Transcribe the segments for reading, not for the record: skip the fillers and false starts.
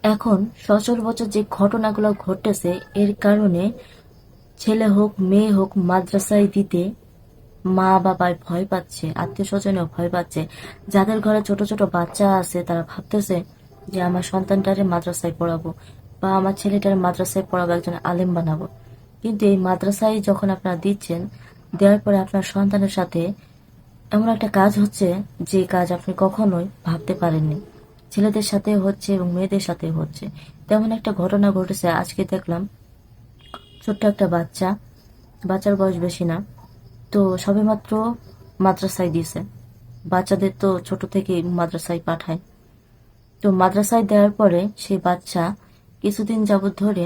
এখন সচরাচর যে ঘটনাগুলো ঘটতেছে এর কারণে ছেলে হোক মেয়ে হোক মাদ্রাসায় দিতে মা বাবায় ভয় পাচ্ছে, আত্মীয় স্বজনেও ভয় পাচ্ছে। যাদের ঘরে ছোট ছোট বাচ্চা আছে তারা ভাবতেছে যে আমার সন্তানটারে মাদ্রাসায় পড়াবো বা আমার ছেলেটারে মাদ্রাসায় পড়াবো, একজন আলেম বানাবো। কিন্তু এই মাদ্রাসায় যখন আপনারা দিচ্ছেন, দেওয়ার পরে আপনার সন্তানের সাথে এমন একটা কাজ হচ্ছে যে কাজ আপনি কখনোই ভাবতে পারেননি। ছেলেদের সাথে হচ্ছে এবং মেয়েদের সাথে হচ্ছে। তেমন একটা ঘটনা ঘটেছে আজকে দেখলাম। ছোট্ট একটা বাচ্চা, বাচ্চার বয়স বেশি না, তো সবেমাত্র মাদ্রাসায় দিয়েছে। বাচ্চাদের তো ছোট থেকেই মাদ্রাসায় পাঠায়। তো মাদ্রাসায় দেওয়ার পরে সেই বাচ্চা কিছুদিন যাবত ধরে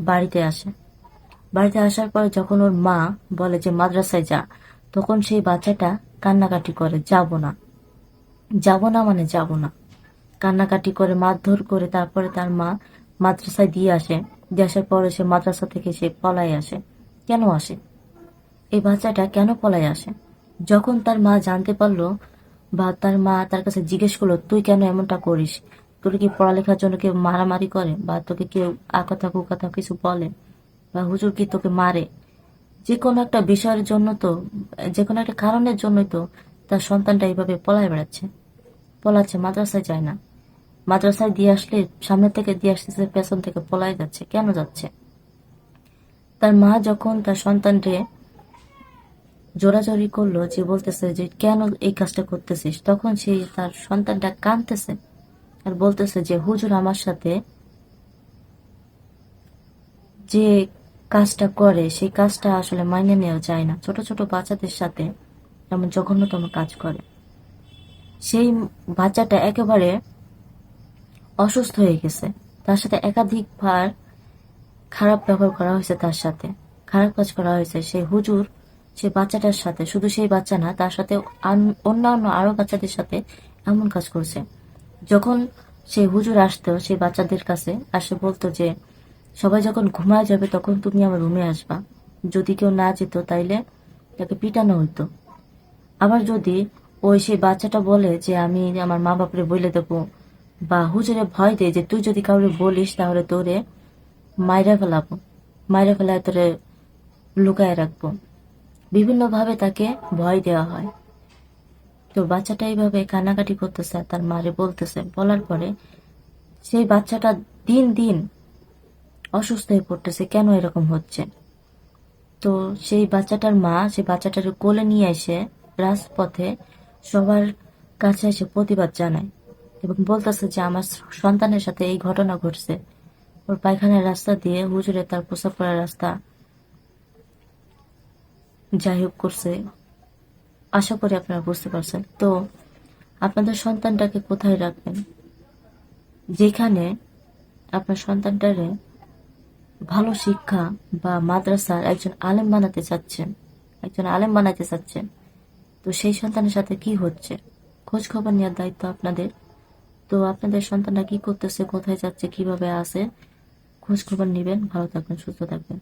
বাড়িতে আসে। বাড়িতে আসার পরে যখন ওর মা বলে যে মাদ্রাসায় যা, তখন সেই বাচ্চাটা কান্নাকাটি করে, যাব না, যাব না মানে যাব না, কান্নাকাটি করে মারধর করে তারপরে তার মা মাদ্রাসায় দিয়ে আসে। দিয়ে আসার পরে সে মাদ্রাসা থেকে সে পলায় আসে। কেন আসে? এই বাচ্চাটা কেন পলায় আসে? যখন তার মা জানতে পারলো বা তার মা তার কাছে জিজ্ঞেস করলো, তুই কেন এমনটা করিস? তোর কি পড়ালেখার জন্য কেউ মারামারি করে বা তোকে কেউ আকথা কুকথা কিছু বলে বা হুজুর কি তোকে মারে? যে কোনো একটা বিষয়ের জন্য তো, যে কোনো একটা কারণের জন্যই তো তার সন্তানটা এইভাবে পলায় বেড়াচ্ছে, পলাচ্ছে, মাদ্রাসায় যায় না। মাদ্রাসায় দিয়ে আসলে সামনে থেকে দিয়ে আসতেছে, পেছন থেকে পলায় যাচ্ছে। কেন যাচ্ছে? তার মা যখন তার সন্তানকে জোরাজোরি করলো, যে বলতেছে যে কেন এই কাজটা করতেছিস, তখন সেই তার সন্তানটা কাঁদতেছে আর বলতেছে যে হুজুর আমার সাথে যে কাজটা করে সেই কাজটা আসলে মাইনে নেওয়া যায় না। ছোট ছোট বাচ্চাদের সাথে এমন জঘন্যতম কাজ করে। সেই বাচ্চাটা একেবারে অসুস্থ হয়ে গেছে। তার সাথে একাধিকবার খারাপ ব্যবহার করা হয়েছে, তার সাথে খারাপ কাজ করা হয়েছে। সেই হুজুর সেই বাচ্চাটার সাথে, শুধু সেই বাচ্চা না, তার সাথে অন্যান্য আরো বাচ্চাদের সাথে এমন কাজ করছে। যখন সেই হুজুর আসতো সেই বাচ্চাদের কাছে, আসে বলতো যে সবাই যখন ঘুমায় যাবে তখন তুমি আমার রুমে আসবা। যদি কেউ না যেত তাইলে তাকে পিটানো হইতো। আবার যদি ওই সেই বাচ্চাটা বলে যে আমি আমার মা বাপরে বলে দেবো, বা হুজুরে ভয় দেয় যে তুই যদি কাউরে বলিস তাহলে তোরে মাইরা ফেলাবো, মাইরা ফেলায় তোরে লুকায় রাখবো, বিভিন্ন ভাবে তাকে ভয় দেওয়া হয়। তো বাচ্চাটা এইভাবে কান্নাকাটি করতেছে আর তার মারে বলতেছে, বলার পরে সেই বাচ্চাটা দিন দিন অসুস্থ হয়ে পড়তেছে। কেন এরকম হচ্ছে? তো সেই বাচ্চাটার মা সেই বাচ্চাটার কোলে নিয়ে এসে রাজপথে সবার কাছে এসে প্রতিবাদ জানায় এবং বলতেছে যে আমার সন্তানের সাথে এই ঘটনা ঘটছে। ওর পায়খানার রাস্তা দিয়ে হুজুরে তার প্রসাব করার রাস্তা যাই হোক করছে। আশা করি আপনারা বুঝতে পারছেন। তো আপনাদের সন্তানটাকে কোথায় রাখবেন? যেখানে আপনার সন্তানটারে ভালো শিক্ষা বা মাদ্রাসার একজন আলেম বানাতে চাচ্ছেন, একজন আলেম বানাতে চাচ্ছেন, তো সেই সন্তানের সাথে কি হচ্ছে খোঁজ খবর নেওয়ার দায়িত্ব আপনাদের। তো আপনাদের সন্তানরা কি করতেছে, কোথায় যাচ্ছে, কিভাবে আছে, খোঁজ খবর নেবেন। ভালো থাকবেন, সুস্থ থাকবেন।